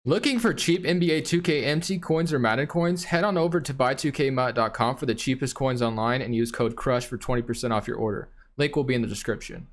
Looking for cheap NBA 2K MT coins or Madden coins? Head on over to buy2kmut.com for the cheapest coins online and use code CRUSH for 20% off your order. Link will be in the description.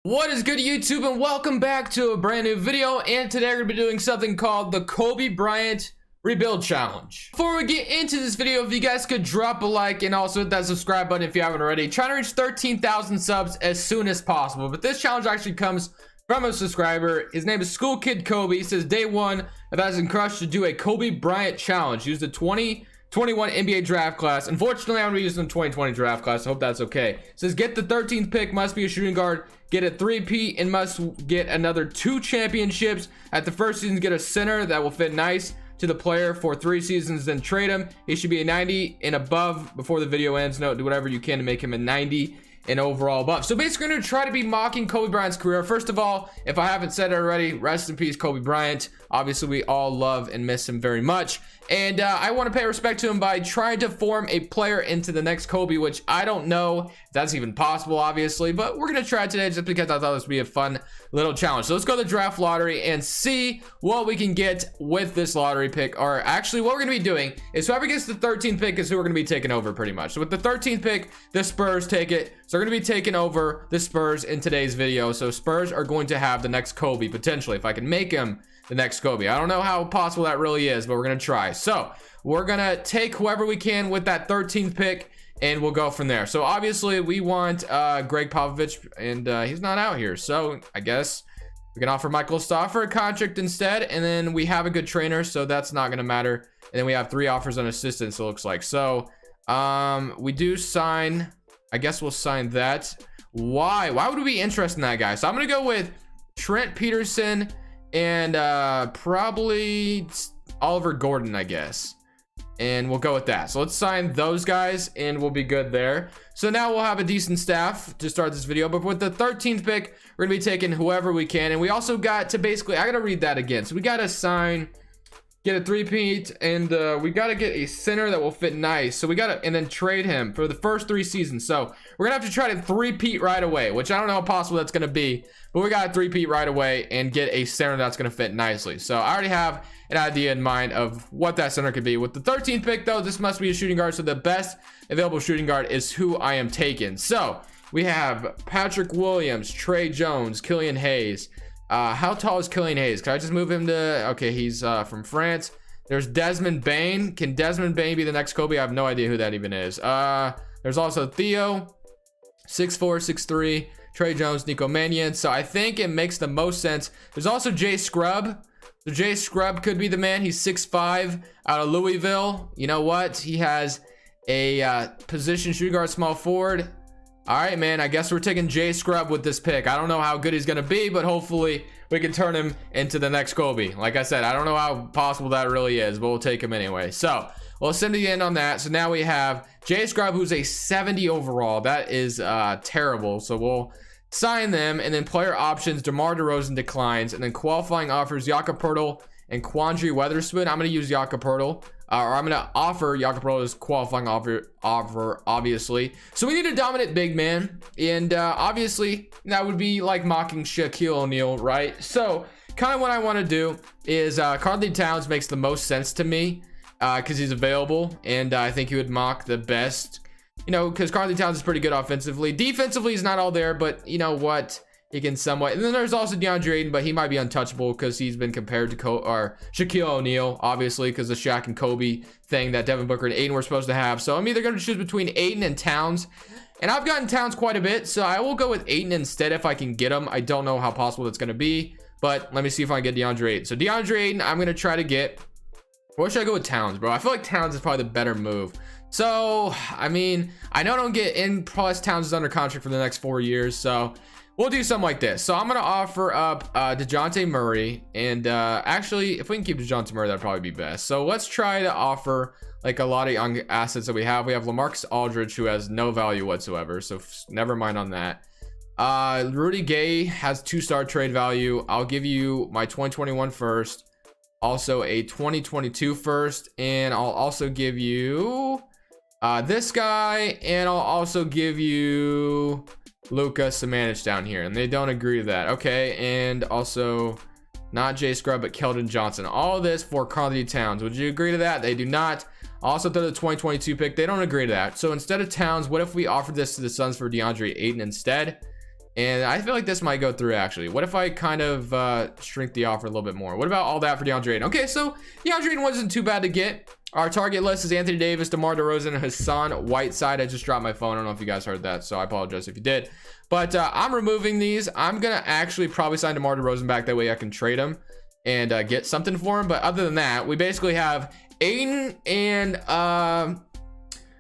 What is good, YouTube, and welcome back to a brand new video. And today we're going to be doing something called the Kobe Bryant Rebuild Challenge. Before we get into this video, if you guys could drop a like and also hit that subscribe button if you haven't already. Trying to reach 13,000 subs as soon as possible. But this challenge actually comes from a subscriber. His name is School Kid Kobe. He says, day one, I've asked him Crush to do a Kobe Bryant challenge. Use the 2021 NBA draft class. Unfortunately, I'm going to be using the 2020 draft class. I hope that's okay. It says, get the 13th pick, must be a shooting guard, get a 3P, and must get another 2 championships. At the first season, get a center that will fit nice to the player for 3 seasons, then trade him. He should be a 90 and above before the video ends. No, do whatever you can to make him a 90 and overall above. So basically, we're gonna try to be mocking Kobe Bryant's career. First of all, if I haven't said it already, rest in peace, Kobe Bryant. Obviously, we all love and miss him very much. And I want to pay respect to him by trying to form a player into the next Kobe, which I don't know if that's even possible, obviously, but we're gonna try today just because I thought this would be a fun little challenge. So let's go to the draft lottery and see what we can get with this lottery pick. Or actually, what we're gonna be doing is whoever gets the 13th pick is who we're gonna be taking over, pretty much. So with the 13th pick, the Spurs take it. So we're gonna be taking over the Spurs in today's video. So Spurs are going to have the next Kobe, potentially, if I can make him the next Kobe. I don't know how possible that really is, but we're gonna try. So we're gonna take whoever we can with that 13th pick and we'll go from there. So obviously we want Greg Popovich, and he's not out here, so I guess we can offer Michael Stoffer a contract instead, and then we have a good trainer, so that's not gonna matter. And then we have 3 offers on assistants, it looks like. So we do sign, I guess we'll sign that. Why would we be interested in that guy? So I'm gonna go with Trent Peterson and probably Oliver Gordon, I guess, and we'll go with that. So let's sign those guys and we'll be good there. So now we'll have a decent staff to start this video. But with the 13th pick, we're gonna be taking whoever we can, and we also got to basically, I gotta read that again. So we gotta sign, get a 3-peat, and we gotta get a center that will fit nice. So we gotta, and then trade him for the first 3 seasons. So we're gonna have to try to 3-peat right away, which I don't know how possible that's gonna be, but we gotta 3-peat right away and get a center that's gonna fit nicely. So I already have an idea in mind of what that center could be. With the 13th pick though, this must be a shooting guard, so the best available shooting guard is who I am taking. So we have Patrick Williams, Trey Jones, Killian Hayes. How tall is Killian Hayes? Can I just move him to, okay, he's from France. There's Desmond Bain. Can Desmond Bain be the next Kobe? I have no idea who that even is. There's also Theo, 6'4", 6'3", Trey Jones, Nico Mannion. So I think it makes the most sense. There's also Jay Scrubb. So Jay Scrubb could be the man. He's 6'5", out of Louisville. You know what? He has a position shooting guard, small forward. All right, man, I guess we're taking Jay Scrubb with this pick. I don't know how good he's gonna be, but hopefully we can turn him into the next Kobe. Like I said, I don't know how possible that really is, but we'll take him anyway. So we'll send the end on that. So now we have Jay Scrubb, who's a 70 overall. That is terrible. So we'll sign them, and then player options, DeMar DeRozan declines, and then qualifying offers Jakob Poeltl and Quandre Weatherspoon. I'm gonna use Jakob Poeltl. Or I'm gonna offer Jakob Poeltl as qualifying offer, obviously. So we need a dominant big man, and obviously that would be like mocking Shaquille O'Neal, right? So kind of what I want to do is Karl-Anthony Towns makes the most sense to me because he's available, and I think he would mock the best, you know, because Karl-Anthony Towns is pretty good offensively. Defensively, he's not all there, but you know what? He can somewhat. And then there's also DeAndre Ayton, but he might be untouchable because he's been compared to Shaquille O'Neal, obviously, because the Shaq and Kobe thing that Devin Booker and Ayton were supposed to have. So I'm either going to choose between Ayton and Towns. And I've gotten Towns quite a bit, so I will go with Ayton instead if I can get him. I don't know how possible that's going to be, but let me see if I can get DeAndre Ayton. So DeAndre Ayton, I'm going to try to get. Or should I go with Towns, bro? I feel like Towns is probably the better move. So, I mean, I know I don't get in, plus Towns is under contract for the next 4 years, so we'll do something like this. So I'm going to offer up DeJounte Murray. And actually, if we can keep DeJounte Murray, that'd probably be best. So let's try to offer like a lot of young assets that we have. We have LaMarcus Aldridge, who has no value whatsoever. So never mind on that. Rudy Gay has 2-star trade value. I'll give you my 2021 first. Also a 2022 first. And I'll also give you this guy. And I'll also give you Luka Samanic down here, and they don't agree to that. Okay, and also Not Jay Scrubb, but Keldon Johnson. All this for Karl-Anthony Towns. Would you agree to that? They do not. Also, throw the 2022 pick. They don't agree to that. So instead of Towns, what if we offered this to the Suns for DeAndre Ayton instead? And I feel like this might go through, actually. What if I kind of shrink the offer a little bit more? What about all that for DeAndre Ayton? Okay, so DeAndre Ayton wasn't too bad to get. Our target list is Anthony Davis, DeMar DeRozan, and Hassan Whiteside. I just dropped my phone. I don't know if you guys heard that, so I apologize if you did. But I'm removing these. I'm going to actually probably sign DeMar DeRozan back. That way I can trade him and get something for him. But other than that, we basically have Ayton and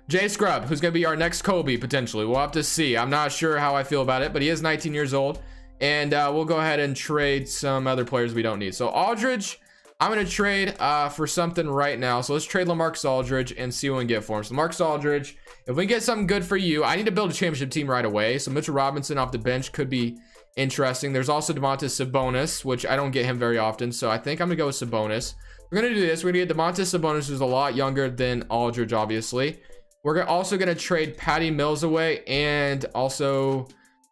Jay Scrubb, who's going to be our next Kobe, potentially. We'll have to see. I'm not sure how I feel about it, but he is 19 years old. And we'll go ahead and trade some other players we don't need. So Aldridge, I'm going to trade for something right now. So let's trade LaMarcus Aldridge and see what we can get for him. So LaMarcus Aldridge, if we get something good for you, I need to build a championship team right away. So Mitchell Robinson off the bench could be interesting. There's also Domantas Sabonis, which I don't get him very often. So I think I'm going to go with Sabonis. We're going to do this. We're going to get Domantas Sabonis, who's a lot younger than Aldridge, obviously. We're also going to trade Patty Mills away, and also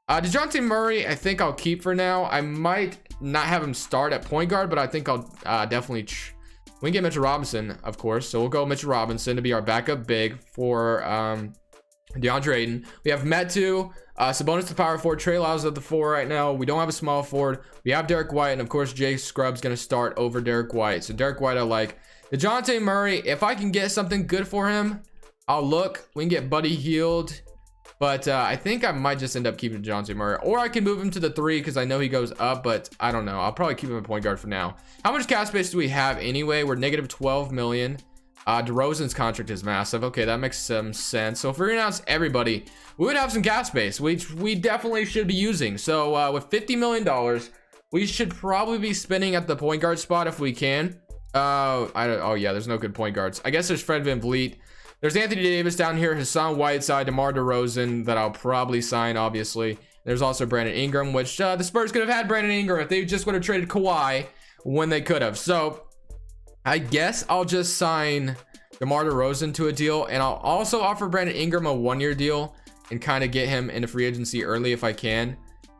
DeJounte Murray, I think I'll keep for now. I might not have him start at point guard, but I think I'll definitely... we can get Mitchell Robinson, of course. So we'll go Mitchell Robinson to be our backup big for DeAndre Ayton. We have Metu, Sabonis the power forward, Trey Lyles at the 4 right now. We don't have a small forward. We have Derek White, and of course Jay Scrubb's going to start over Derek White. So Derek White I like. DeJounte Murray, if I can get something good for him, I'll look. We can get Buddy Hield, but I think I might just end up keeping DeJounte Murray, or I can move him to the 3 because I know he goes up, but I don't know. I'll probably keep him at point guard for now. How much cap space do we have anyway? We're negative 12 million. DeRozan's contract is massive. Okay, that makes some sense. So if we announce everybody, we would have some cap space, which we definitely should be using. So with $50 million, we should probably be spending at the point guard spot if we can. Oh yeah, there's no good point guards. I guess there's Fred VanVleet. There's Anthony Davis down here, Hassan Whiteside, DeMar DeRozan that I'll probably sign, obviously. There's also Brandon Ingram, which the Spurs could have had Brandon Ingram if they just would have traded Kawhi when they could have. So I guess I'll just sign DeMar DeRozan to a deal, and I'll also offer Brandon Ingram a 1-year deal and kind of get him into free agency early if I can.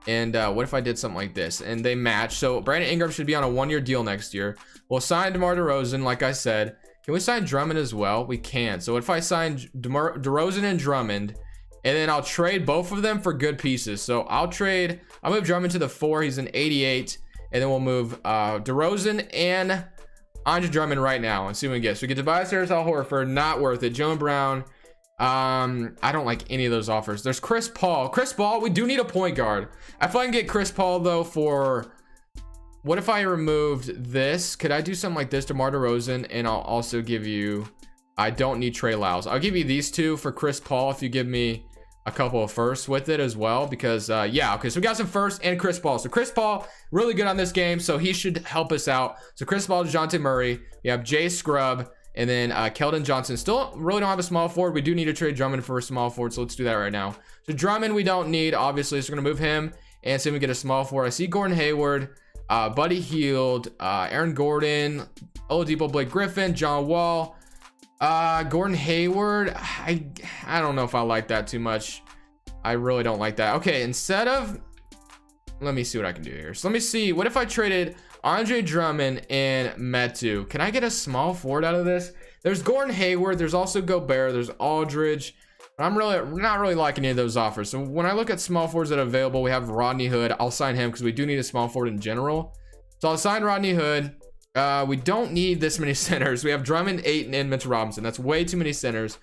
And what if I did something like this and they match? So Brandon Ingram should be on a 1-year deal next year. We'll sign DeMar DeRozan, like I said. Can we sign Drummond as well? We can. So if I sign DeRozan and Drummond, and then I'll trade both of them for good pieces. So I'll move Drummond to the 4. He's an 88. And then we'll move DeRozan and Andre Drummond right now and see what we get. So we get Tobias Harris, Al Horford, not worth it. Jaylen Brown, I don't like any of those offers. There's Chris Paul. Chris Paul, we do need a point guard. If I can get Chris Paul though for... what if I removed this? Could I do something like this, DeMar DeRozan, and I'll also give you... I don't need Trey Lyles. I'll give you these 2 for Chris Paul if you give me a couple of firsts with it as well, because yeah, okay, so we got some firsts and Chris Paul. So Chris Paul, really good on this game, so he should help us out. So Chris Paul, DeJounte Murray, we have Jay Scrubb, and then Keldon Johnson. Still really don't have a small forward. We do need to trade Drummond for a small forward, so let's do that right now. So Drummond we don't need, obviously, so we're gonna move him and see if we get a small forward. I see Gordon Hayward, Buddy Hield, Aaron Gordon, Oladipo, Blake Griffin, John Wall, Gordon Hayward. I don't know if I like that too much. I really don't like that. Okay, instead of, let me see what I can do here. So let me see, what if I traded Andre Drummond and Metu? Can I get a small forward out of this? There's Gordon Hayward, there's also Gobert, there's Aldridge. I'm not really liking any of those offers. So when I look at small forwards that are available, we have Rodney Hood. I'll sign him because we do need a small forward in general. So I'll sign Rodney Hood. We don't need this many centers. We have Drummond, Ayton, and Mitchell Robinson. That's way too many centers.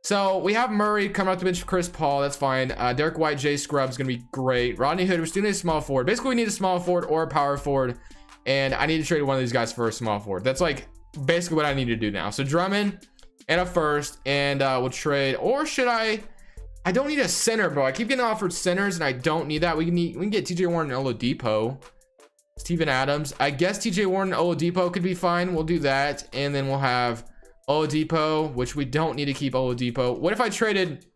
So we have Murray coming off the bench for Chris Paul. That's fine. Derek White, Jay Scrubb is going to be great. Rodney Hood, we still need a small forward. Basically, we need a small forward or a power forward. And I need to trade one of these guys for a small forward. That's like basically what I need to do now. So Drummond and a first, and we'll trade. Or should I don't need a center, bro. I keep getting offered centers, and I don't need that. We can get TJ Warren and Oladipo. Steven Adams. I guess TJ Warren and Oladipo could be fine. We'll do that. And then we'll have Oladipo, which we don't need to keep Oladipo. What if I traded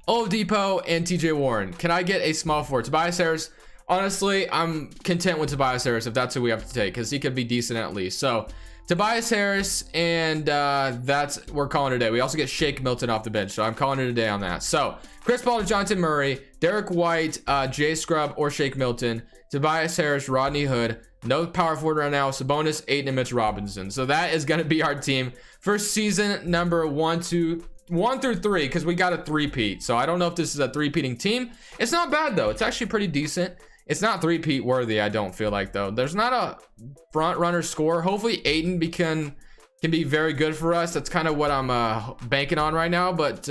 Oladipo and TJ Warren? Can I get a small forward? Tobias Harris. Honestly, I'm content with Tobias Harris if that's who we have to take, because he could be decent at least. So Tobias Harris, and we're calling it a day. We also get Shake Milton off the bench, so I'm calling it a day on that. So Chris Paul, DeJounte Murray, Derek White, Jay Scrubb, or Shake Milton, Tobias Harris, Rodney Hood, No power forward right now. Sabonis, Ayton, and Mitch Robinson. So that is going to be our team for season number 1 through 3, because we got a three-peat. So I don't know if this is a three-peating team. It's not bad, though. It's actually pretty decent. It's not three-peat worthy, I don't feel like, though. There's not a front runner score. Hopefully Ayton can be very good for us. That's kind of what I'm banking on right now. But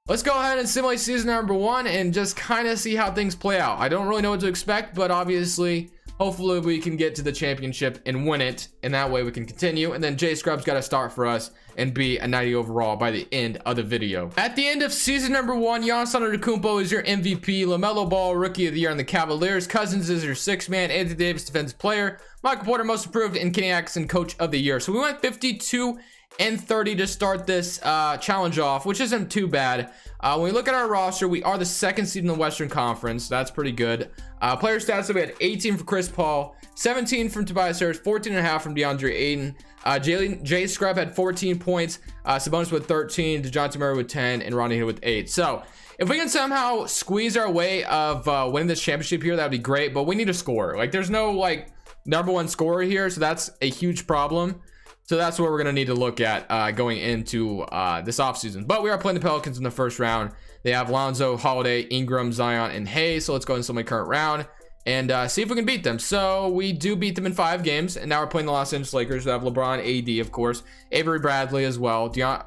let's go ahead and simulate season number 1 and just kind of see how things play out. I don't really know what to expect, but obviously, hopefully we can get to the championship and win it, and that way we can continue. And then Jay Scrub's got to start for us and be a 90 overall by the end of the video. At the end of season number 1, Giannis Antetokounmpo is your MVP, LaMelo Ball Rookie of the Year on the Cavaliers, Cousins is your 6th man, Anthony Davis Defensive Player, Michael Porter Most Improved, and Kenny Atkinson Coach of the Year. So we went 52 and 30 to start this challenge off, which isn't too bad. When we look at our roster, we are the 2nd seed in the Western Conference. That's pretty good. Player stats, so we had 18 from Chris Paul, 17 from Tobias Harris, 14.5 from DeAndre Ayton. Jay Scrub had 14 points, Sabonis with 13, DeJounte Murray with 10, and Ronnie Hill with 8. So if we can somehow squeeze our way of winning this championship here, that would be great. But we need a scorer. Like, there's no like #1 scorer here, so that's a huge problem. So that's what we're going to need to look at going into this offseason. But we are playing the Pelicans in the first round. They have Lonzo, Holiday, Ingram, Zion, and Hayes. So let's go into my current round and see if we can beat them. So we do beat them in 5 games. And now we're playing the Los Angeles Lakers. We have LeBron, AD, of course, Avery Bradley as well, Daniel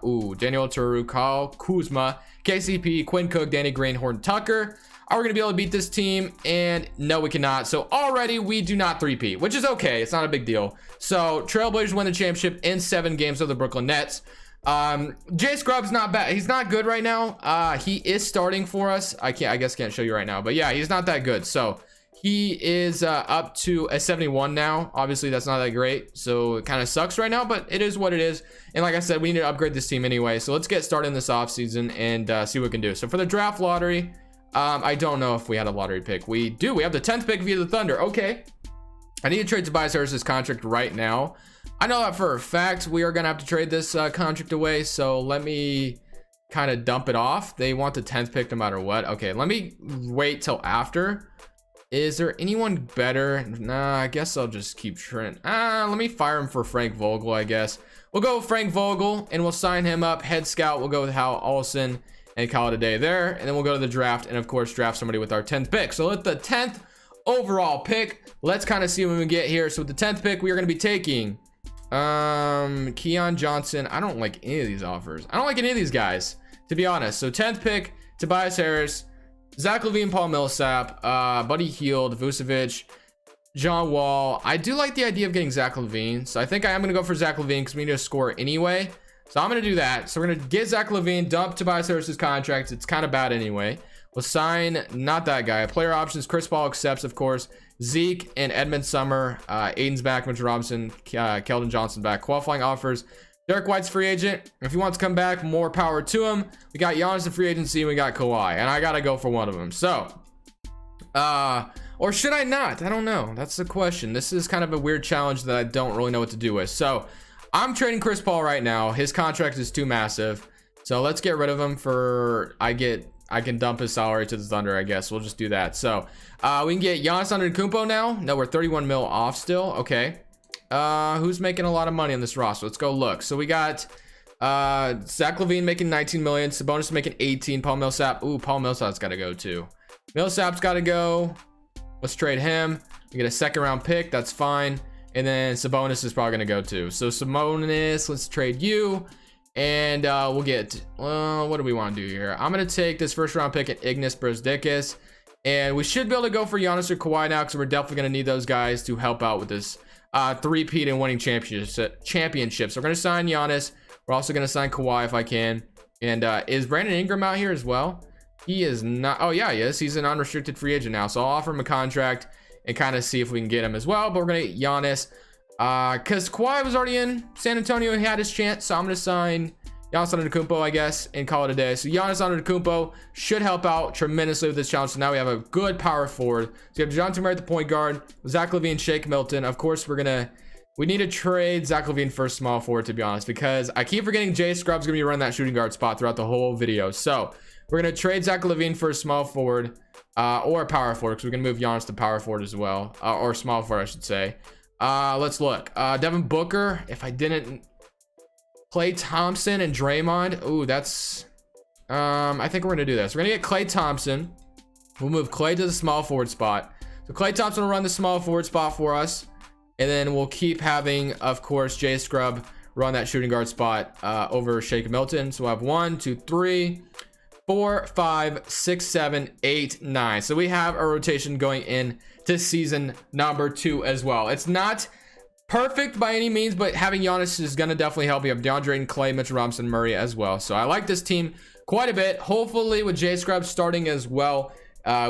Turu, Kyle Kuzma, KCP, Quinn Cook, Danny Green, Horton Tucker. Are we going to be able to beat this team? And no, we cannot. So already we do not three-peat, which is okay. It's not a big deal. So Trailblazers win the championship in 7 games of the Brooklyn Nets. Jay Scrub's not bad. He's not good right now. He is starting for us. I guess can't show you right now, but yeah, he's not that good. So he is up to a 71 now. Obviously that's not that great. So it kind of sucks right now, but it is what it is. And like I said, we need to upgrade this team anyway. So let's get started in this offseason and see what we can do. So for the draft lottery, I don't know if we had a lottery pick. We do. We have the 10th pick via the Thunder. Okay. I need to trade Tobias Harris's contract right now. I know that for a fact. We are going to have to trade this contract away. So let me kind of dump it off. They want the 10th pick no matter what. Okay. Let me wait till after. Is there anyone better? Nah, I guess I'll just keep Trent. Let me fire him for Frank Vogel, I guess. We'll go with Frank Vogel and we'll sign him up. Head scout, we'll go with Hal Olsen and call it a day there. And then we'll go to the draft and of course draft somebody with our 10th pick. So with the 10th overall pick, let's kind of see when we get here. So with the 10th pick, we are going to be taking Keon Johnson. I don't like any of these offers. I don't like any of these guys, to be honest. So 10th pick, Tobias Harris, Zach LaVine, Paul Millsap, Buddy Hield, Vucevic, John Wall. I do like the idea of getting Zach LaVine. So I think I am going to go for Zach LaVine because we need to score anyway. So I'm going to do that. So we're going to get Zach LaVine, dump Tobias Harris's contract. It's kind of bad anyway. We'll sign not that guy. Player options, Chris Paul accepts, of course. Zeke and Edmund Summer. Aiden's back, Mitchell Robinson, Keldon Johnson back. Qualifying offers. Derek White's free agent. If he wants to come back, more power to him. We got Giannis in free agency, and we got Kawhi. And I got to go for one of them. So, or should I not? I don't know. That's the question. This is kind of a weird challenge that I don't really know what to do with. So, I'm trading Chris Paul right now. His contract is too massive. So, let's get rid of him for... I can dump his salary to the Thunder, I guess. We'll just do that. So, we can get Giannis Antetokounmpo now. No, we're 31 mil off still. Okay. Who's making a lot of money on this roster? Let's go look. So, we got Zach LaVine making 19 million. Sabonis making 18. Paul Millsap. Ooh, Paul Millsap's got to go too. Millsap's got to go. Let's trade him. We get a 2nd round pick. That's fine. And then Sabonis is probably going to go too. So, Sabonis, let's trade you. And we'll get, what do we want to do here? I'm going to take this 1st round pick at Ignas Brazdeikis. And we should be able to go for Giannis or Kawhi now because we're definitely going to need those guys to help out with this three-peat and winning championships. So we're going to sign Giannis. We're also going to sign Kawhi if I can. And is Brandon Ingram out here as well? He is not. Oh, yeah, he is. He's an unrestricted free agent now. So I'll offer him a contract and kind of see if we can get him as well. But we're going to get Giannis. Because Kawhi was already in San Antonio and he had his chance. So I'm going to sign Giannis Antetokounmpo, I guess, and call it a day. So Giannis Antetokounmpo should help out tremendously with this challenge. So now we have a good power forward. So you have DeJounte Murray at the point guard, Zach LaVine, Shake Milton. Of course, we need to trade Zach LaVine for a small forward, to be honest, because I keep forgetting Jay Scrub's going to be running that shooting guard spot throughout the whole video. So We're going to trade Zach LaVine for a small forward or a power forward, because we're going to move Giannis to power forward as well, or small forward, I should say. Let's look. Devin Booker, if I didn't... Klay Thompson and Draymond. Ooh, that's... I think we're going to do this. We're going to get Klay Thompson. We'll move Klay to the small forward spot. So Klay Thompson will run the small forward spot for us. And then we'll keep having, of course, Jay Scrubb run that shooting guard spot over Shake Milton. So we'll have 1, 2, 3, 4, 5, 6, 7, 8, 9. So we have a rotation going in to season number 2 as well. It's not perfect by any means, but having Giannis is going to definitely help. You have DeAndre and Klay, Mitchell Robinson, Murray as well. So I like this team quite a bit. Hopefully with Jay Scrubb starting as well,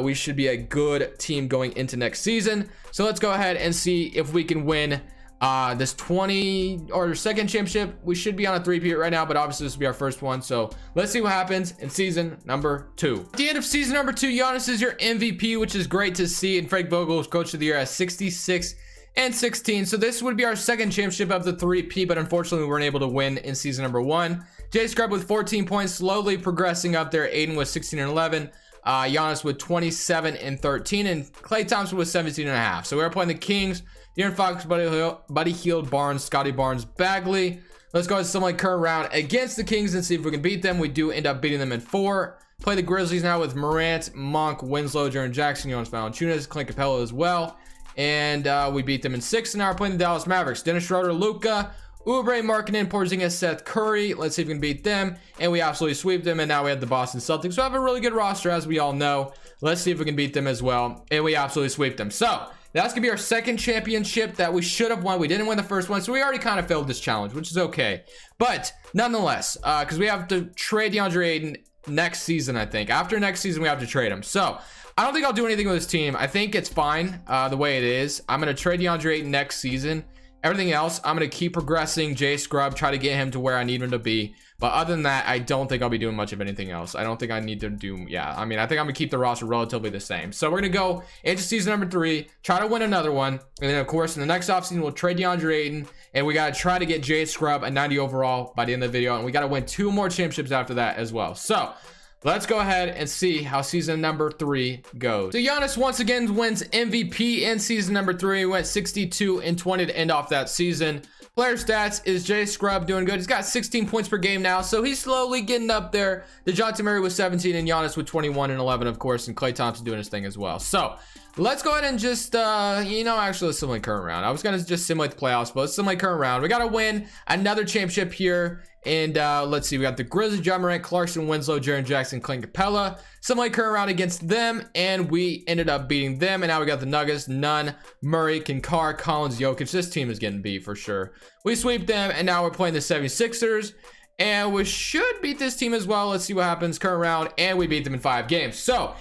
we should be a good team going into next season. So let's go ahead and see if we can win this 20 or second championship. We should be on a 3-peat right now, but obviously this will be our first one. So let's see what happens in season number 2. At the end of season number 2, Giannis is your MVP, which is great to see. And Frank Vogel is coach of the year at 66 and 16. So this would be our second championship of the 3-peat, but unfortunately we weren't able to win in season number 1. Jay Scrubb with 14 points, slowly progressing up there. Aiden with 16 and 11. Giannis with 27 and 13, and Klay Thompson with 17 and a half. So we're playing the Kings. De'Aaron Fox, Buddy Hield, Barnes, Scotty Barnes, Bagley. Let's go ahead and simulate current round against the Kings and see if we can beat them. We do end up beating them in 4. Play the Grizzlies now with Morant, Monk, Winslow, Jaren Jackson, Jonas Valanciunas, Clint Capella as well. And we beat them in 6. And now we're playing the Dallas Mavericks. Dennis Schroeder, Luka, Oubre, Markkanen, Porzingis, Seth Curry. Let's see if we can beat them. And we absolutely sweep them. And now we have the Boston Celtics. So we have a really good roster, as we all know. Let's see if we can beat them as well. And we absolutely sweep them. So that's going to be our second championship that we should have won. We didn't win the first one. So we already kind of failed this challenge, which is okay. But nonetheless, because we have to trade DeAndre Ayton next season, I think. After next season, we have to trade him. So I don't think I'll do anything with this team. I think it's fine the way it is. I'm going to trade DeAndre Ayton next season. Everything else, I'm going to keep progressing Jay Scrubb, try to get him to where I need him to be. But other than that, I don't think I'll be doing much of anything else. I don't think I need to do, I mean, I think I'm going to keep the roster relatively the same. So we're going to go into season number 3, try to win another one. And then, of course, in the next offseason, we'll trade DeAndre Ayton. And we got to try to get Jay Scrubb a 90 overall by the end of the video. And we got to win 2 more championships after that as well. So let's go ahead and see how season number 3 goes. So Giannis once again wins MVP in season number 3. He went 62 and 20 to end off that season. Player stats is Jay Scrubb doing good. He's got 16 points per game now, so he's slowly getting up there. DeJounte Murray with 17 and Giannis with 21 and 11, of course, and Klay Thompson doing his thing as well. So let's go ahead and just, actually let's simulate current round. I was going to just simulate the playoffs, but let's simulate current round. We got to win another championship here. And let's see, we got the Grizzlies, John Morant, Clarkson, Winslow, Jaren Jackson, Clint Capella. Simulate current round against them, and we ended up beating them. And now we got the Nuggets, Nunn, Murray, Kinkar, Collins, Jokic. This team is getting beat for sure. We sweep them, and now we're playing the 76ers. And we should beat this team as well. Let's see what happens current round, and we beat them in 5 games. So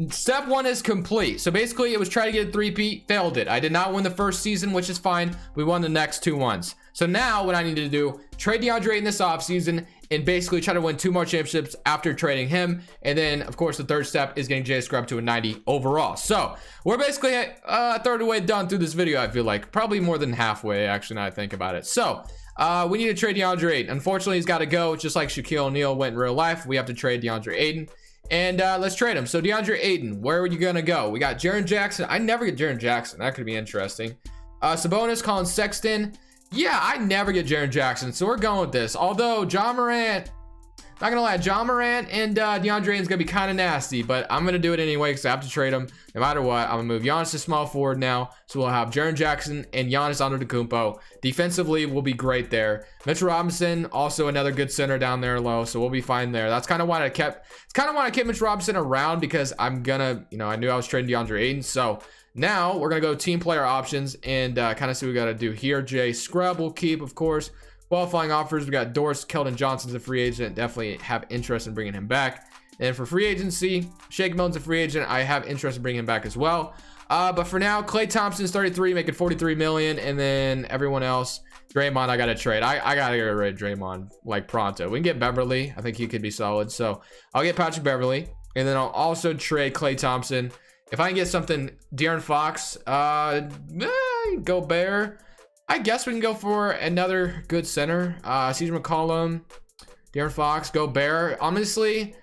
step 1 is complete. So basically it was trying to get a 3-peat, failed it. I did not win the first season, which is fine. We won the next 2 ones. So now what I need to do, trade DeAndre in this offseason and basically try to win 2 more championships after trading him. And then of course the third step is getting Jay Scrubb to a 90 overall. So we're basically a third of the way done through this video. I feel like probably more than halfway, actually, now I think about it. So we need to trade DeAndre Ayton. Unfortunately, he's got to go, just like Shaquille O'Neal went in real life. We have to trade DeAndre Ayton. And let's trade him. So DeAndre Ayton, where are you gonna go? We got Jaren Jackson. I never get Jaren Jackson. That could be interesting. Sabonis, Colin Sexton. Yeah, I never get Jaren Jackson. So we're going with this. Although John Morant, not gonna lie, John Morant and DeAndre Ayton's gonna be kind of nasty, but I'm gonna do it anyway because I have to trade him no matter what. I'm gonna move Giannis to small forward now, so we'll have Jaren Jackson and Giannis Antetokounmpo. Defensively, we'll be great there. Mitchell Robinson, also another good center down there low, so we'll be fine there. That's kind of why I kept. It's kind of why I kept Mitchell Robinson around, because I'm gonna, I knew I was trading DeAndre Ayton. So now we're gonna go team player options and kind of see what we gotta do here. Jay Scrubb will keep, of course. Qualifying offers, we got Doris Keldon Johnson's a free agent. Definitely have interest in bringing him back. And for free agency, Shake Milton's a free agent. I have interest in bringing him back as well. But for now, Klay Thompson's 33, making 43 million, and then everyone else, Draymond, I gotta trade. I gotta get rid of Draymond like pronto. We can get Beverly. I think he could be solid. So I'll get Patrick Beverly, and then I'll also trade Klay Thompson. If I can get something, De'Aaron Fox, Gobert. I guess we can go for another good center. Caesar McCollum, De'Aaron Fox, Gobert. Honestly,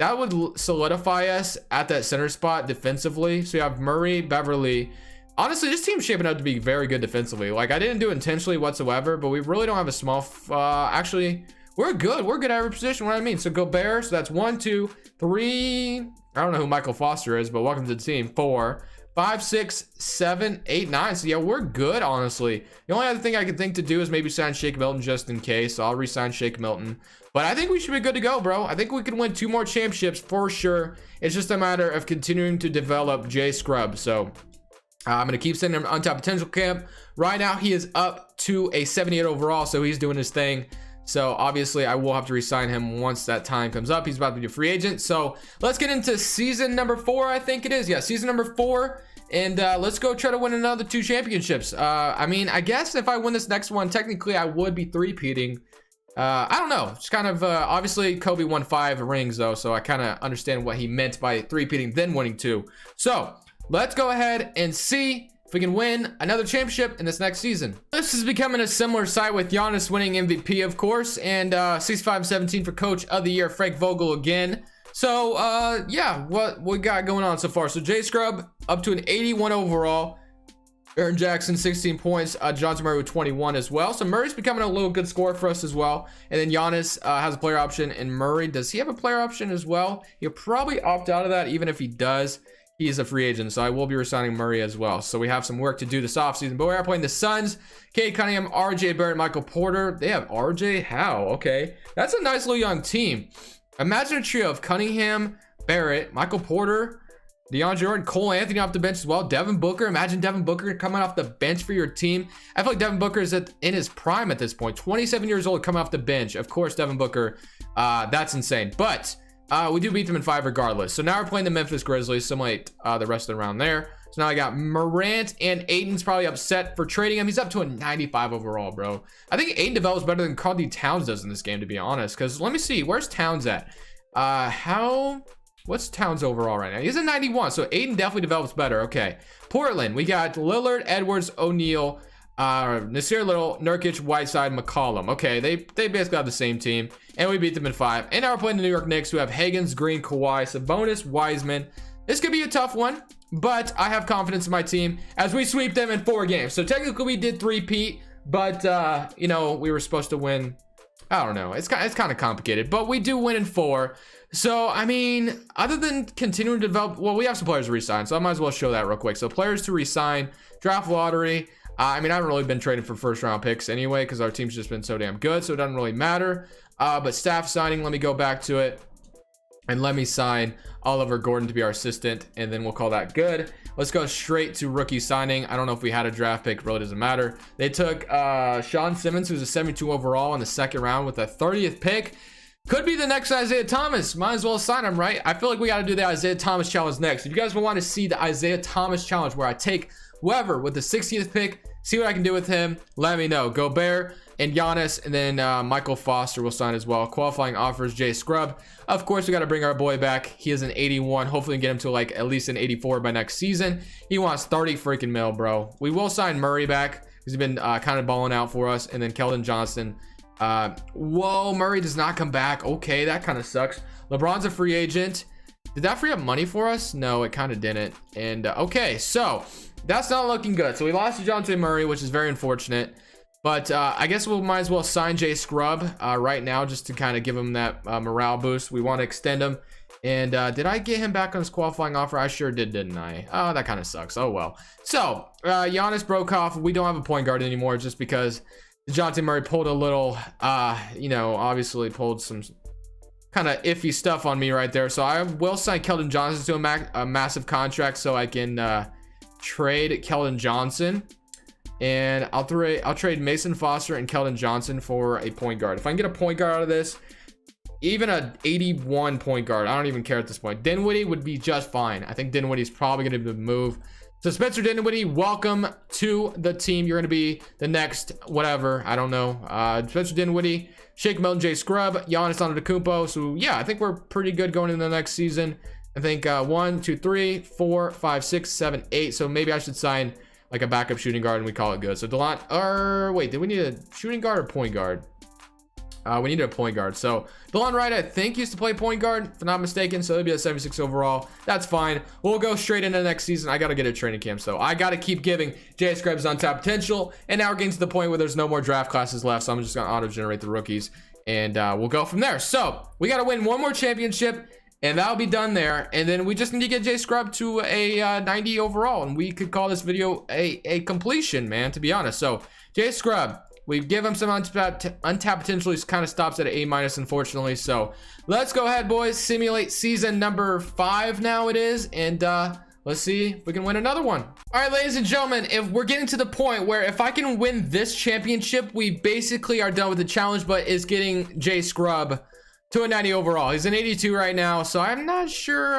that would solidify us at that center spot defensively. So you have Murray, Beverly. Honestly, this team's shaping up to be very good defensively. Like, I didn't do it intentionally whatsoever, but we really don't have a small actually, we're good at every position. What I mean, so Gobert, so that's 1, 2, 3. I don't know who Michael Foster is, but welcome to the team. 4, 5, 6, 7, 8, 9. So yeah, we're good, honestly. The only other thing I could think to do is maybe sign Shake Milton just in case. So I'll re-sign Shake Milton. But I think we should be good to go, bro. I think we can win 2 more championships for sure. It's just a matter of continuing to develop Jay Scrubb. So I'm going to keep sending him on top potential camp. Right now, he is up to a 78 overall, so he's doing his thing. So obviously, I will have to re-sign him once that time comes up. He's about to be a free agent. So let's get into season number 4, I think it is. Yeah, season number 4. And let's go try to win another 2 championships. I mean, I guess if I win this next one, technically I would be 3-peating. I don't know. It's kind of, obviously Kobe won 5 rings though. So I kind of understand what he meant by 3-peating, then winning 2. So let's go ahead and see if we can win another championship in this next season. This is becoming a similar site with Giannis winning MVP, of course, and 65-17 for Coach of the Year, Frank Vogel again. So, yeah, what we got going on so far? So Jay Scrubb up to an 81 overall. Aaron Jackson, 16 points. Johnson Murray with 21 as well. So Murray's becoming a little good scorer for us as well. And then Giannis has a player option. And Murray, does he have a player option as well? He'll probably opt out of that, even if he does. He is a free agent, so I will be resigning Murray as well. So we have some work to do this offseason. But we are playing the Suns. Cade Cunningham, RJ Barrett, Michael Porter. They have RJ? How? Okay. That's a nice little young team. Imagine a trio of Cunningham, Barrett, Michael Porter, DeAndre Jordan, Cole Anthony off the bench as well. Devin Booker. Imagine Devin Booker coming off the bench for your team. I feel like Devin Booker is in his prime at this point. 27 years old coming off the bench. Of course, Devin Booker. That's insane. But we do beat them in 5 regardless. So now we're playing the Memphis Grizzlies, simulate the rest of the round there. So now I got Morant, and Aiden's probably upset for trading him. He's up to a 95 overall, bro. I think Aiden develops better than Karl Towns does in this game, to be honest. Because let me see, where's Towns at? What's Towns overall right now? He's a 91, so Aiden definitely develops better. Okay, Portland, we got Lillard, Edwards, O'Neal, Nasir Little, Nurkic, Whiteside, McCollum. Okay, they basically have the same team, and we beat them in 5. And now we're playing the New York Knicks, who have Higgins, Green, Kawhi, Sabonis, Wiseman. This could be a tough one, but I have confidence in my team as we sweep them in 4 games. So technically we did 3-peat, but you know, we were supposed to win. I don't know. It's kind of complicated, but we do win in 4. So, I mean, other than continuing to develop, well, we have some players to resign, so I might as well show that real quick. So players to resign, draft lottery. I mean, I haven't really been trading for 1st-round picks anyway, because our team's just been so damn good, so it doesn't really matter. But staff signing, let me go back to it. And let me sign Oliver Gordon to be our assistant, and then we'll call that good. Let's go straight to rookie signing. I don't know if we had a draft pick, really doesn't matter. They took Sean Simmons, who's a 72 overall in the 2nd round with a 30th pick. Could be the next Isaiah Thomas. Might as well sign him, right? I feel like we got to do the Isaiah Thomas challenge next. If you guys want to see the Isaiah Thomas challenge, where I take whoever with the 60th pick, see what I can do with him, let me know. Gobert and Giannis, and then Michael Foster will sign as well. Qualifying offers, Jay Scrubb. Of course, we got to bring our boy back. He is an 81. Hopefully, get him to like at least an 84 by next season. He wants 30 freaking mil, bro. We will sign Murray back. He's been kind of balling out for us. And then Keldon Johnson. Whoa, Murray does not come back. Okay, that kind of sucks. LeBron's a free agent. Did that free up money for us? No, it kind of didn't. And okay, so that's not looking good. So we lost to Dejounte Murray, which is very unfortunate. But I guess we might as well sign Jay Scrubb right now, just to kind of give him that morale boost. We want to extend him. And did I get him back on his qualifying offer? I sure did, didn't I? Oh, that kind of sucks. Oh, well. So Giannis broke off. We don't have a point guard anymore, just because DeJounte Murray pulled a little, you know, obviously pulled some kind of iffy stuff on me right there. So I will sign Keldon Johnson to a massive contract, so I can trade Keldon Johnson. And I'll trade Mason Foster and Keldon Johnson for a point guard. If I can get a point guard out of this, even a 81 point guard, I don't even care at this point. Dinwiddie would be just fine. I think Dinwiddie's probably going to move. So Spencer Dinwiddie, welcome to the team. You're going to be the next whatever. I don't know. Spencer Dinwiddie, Shake Milton, Jay Scrubb, Giannis Antetokounmpo. So yeah, I think we're pretty good going into the next season. I think 1, 2, 3, 4, 5, 6, 7, 8. So maybe I should sign like a backup shooting guard and we call it good. So wait, did we need a shooting guard or point guard? We needed a point guard. So DeLon Wright, I think, used to play point guard, if I'm not mistaken. So it'll be a 76 overall. That's fine. We'll go straight into the next season. I got to get a training camp. So I got to keep giving Jay Scrubs untapped potential. And now we're getting to the point where there's no more draft classes left. So I'm just going to auto-generate the rookies. And we'll go from there. So we got to win one more championship. And that'll be done there. And then we just need to get Jay Scrub to a 90 overall. And we could call this video a completion, man, to be honest. So Jay Scrub, we give him some untapped potential. He kind of stops at an A-, unfortunately. So let's go ahead, boys. Simulate season number 5 now it is. And let's see if we can win another one. All right, ladies and gentlemen, if we're getting to the point where if I can win this championship, we basically are done with the challenge, but is getting Jay Scrub to a 90 overall. He's an 82 right now, so I'm not sure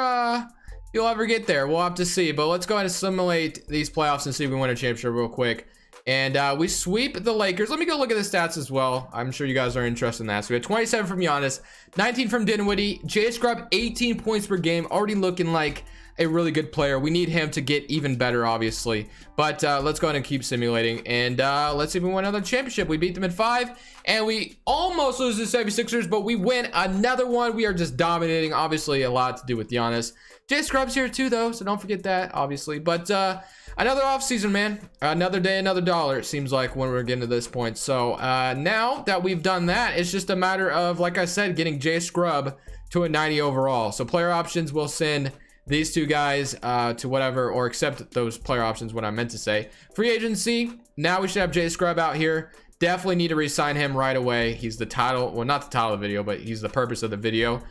he'll ever get there. We'll have to see, but let's go ahead and simulate these playoffs and see if we win a championship real quick. And we sweep the Lakers. Let me go look at the stats as well. I'm sure you guys are interested in that. So we had 27 from Giannis, 19 from Dinwiddie, Jay Scrub, 18 points per game, already looking like a really good player. We need him to get even better, obviously, but let's go ahead and keep simulating. And let's see if we win another championship. We beat them in 5 and we almost lose to the 76ers, but we win another one. We are just dominating. Obviously a lot to do with Giannis. Jay Scrub's here too though, so don't forget that, obviously. But another offseason, man. Another day, another dollar, it seems like, when we're getting to this point. So now that we've done that, it's just a matter of, like I said, getting Jay Scrub to a 90 overall. So player options will send these two guys to whatever, or accept those player options, what I meant to say. Free agency, now we should have Jay Scrub out here. Definitely need to re-sign him right away. He's the title, well, not the title of the video, but he's the purpose of the video.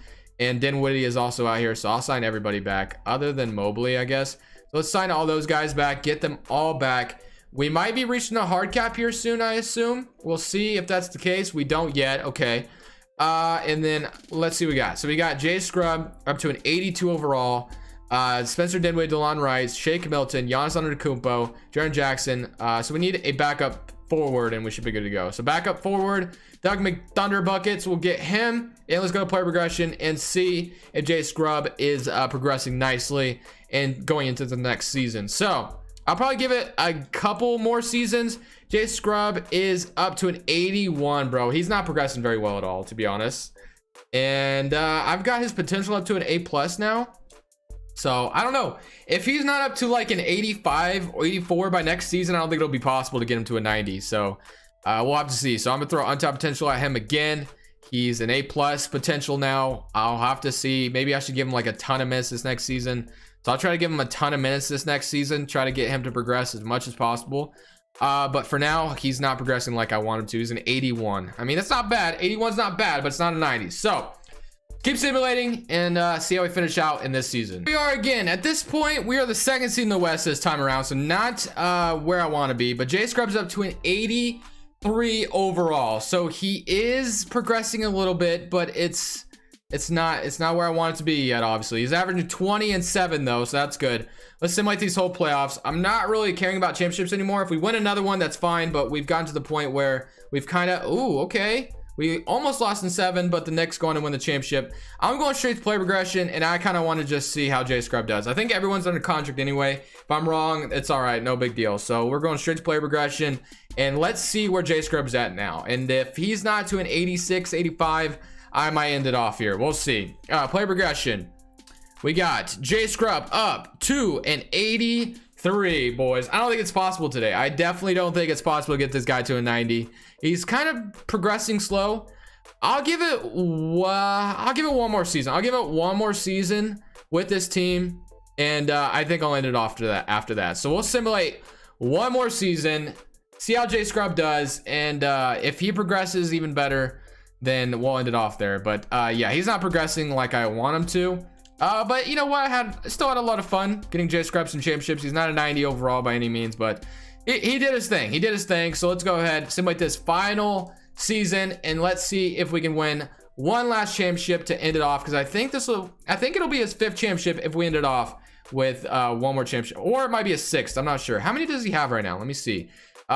And Dinwiddie is also out here, so I'll sign everybody back other than Mobley, I guess. So let's sign all those guys back, get them all back. We might be reaching a hard cap here soon, I assume. We'll see if that's the case. We don't yet. Okay. And then let's see what we got. So we got Jay Scrub up to an 82 overall. Spencer Dinwiddie, DeLon Wright, Shake Milton, Giannis Antetokounmpo, Jaren Jackson. So we need a backup forward, and we should be good to go. So backup forward, Doug McThunder buckets. We'll get him, and let's go to player progression and see if Jay Scrub is progressing nicely and going into the next season. So I'll probably give it a couple more seasons. Jay Scrub is up to an 81, bro. He's not progressing very well at all, to be honest. And I've got his potential up to an A+ now. So I don't know if he's not up to like an 85 or 84 by next season. I don't think it'll be possible to get him to a 90. So we'll have to see. So I'm gonna throw untapped potential at him again. He's an A+ potential now. I'll have to see. Maybe I should give him like a ton of minutes this next season. So I'll try to give him a ton of minutes this next season. Try to get him to progress as much as possible. But for now, he's not progressing like I want him to. He's an 81. I mean, that's not bad. 81's not bad, but it's not a 90. So keep simulating and see how we finish out in this season. We are again at this point. We are the second seed in the West this time around, so not where I want to be. But Jay Scrub's up to an 83 overall, so he is progressing a little bit, but it's not where I want it to be yet. Obviously, he's averaging 20 and 7 though, so that's good. Let's simulate these whole playoffs. I'm not really caring about championships anymore. If we win another one, that's fine. But we've gotten to the point where we've kind of, ooh, okay. We almost lost in 7, but the Knicks going to win the championship. I'm going straight to player progression, and I kind of want to just see how Jay Scrub does. I think everyone's under contract anyway. If I'm wrong, it's all right. No big deal. So we're going straight to player progression, and let's see where Jay Scrub's at now. And if he's not to an 86, 85, I might end it off here. We'll see. Player progression. We got Jay Scrub up to an 83, boys. I don't think it's possible today. I definitely don't think it's possible to get this guy to a 90. He's kind of progressing slow. I'll give it one more season. I'll give it one more season with this team, and I think I'll end it off after that. So we'll simulate one more season, see how Jay Scrub does, and if he progresses even better, then we'll end it off there. But yeah, he's not progressing like I want him to. But you know what? I still had a lot of fun getting Jay Scrub some championships. He's not a 90 overall by any means, but he did his thing. He did his thing. So let's go ahead, simulate this final season, and let's see if we can win one last championship to end it off. Because I think it'll be his 5th championship if we end it off with one more championship, or it might be a 6th. I'm not sure. How many does he have right now? Let me see.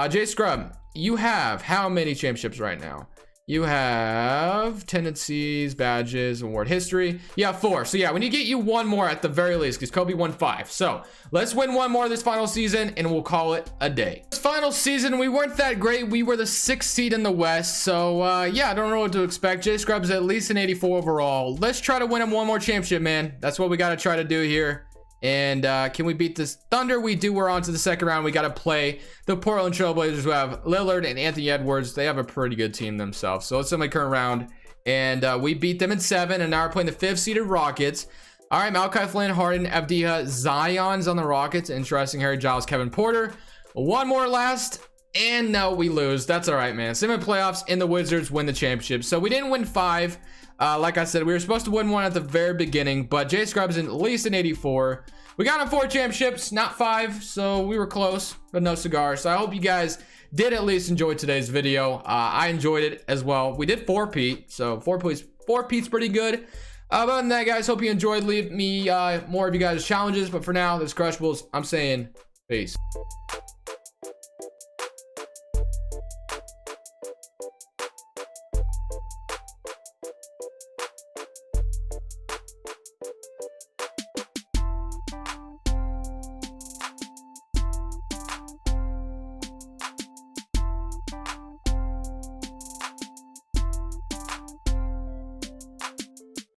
Jay Scrub, you have how many championships right now? You have tendencies, badges, award history. You have 4. So yeah, we need to get you 1 more at the very least because Kobe won 5. So let's win 1 more this final season and we'll call it a day. This final season, we weren't that great. We were the 6th seed in the West. So yeah, I don't know what to expect. J Scrub's at least an 84 overall. Let's try to win him 1 more championship, man. That's what we got to try to do here. And can we beat this Thunder? We do. We're on to the second round. We got to play the Portland Trailblazers, who have Lillard and Anthony Edwards. They have a pretty good team themselves. So let's send my current round. And we beat them in 7. And now we're playing the 5th seeded Rockets. All right, Malachi Flynn, Harden, Avdiha, Zion's on the Rockets. Interesting. Harry Giles, Kevin Porter. 1 more last. And no, we lose. That's all right, man. Same playoffs, and the Wizards win the championship. So we didn't win 5. Like I said, we were supposed to win 1 at the very beginning, but J Scrub's at least an 84. We got him 4 championships, not 5, so we were close, but no cigar. So I hope you guys did at least enjoy today's video. I enjoyed it as well. We did 4-peat, so 4-peat's pretty good. Other than that, guys, hope you enjoyed. Leave me more of you guys' challenges, but for now, this Crushables, I'm saying peace.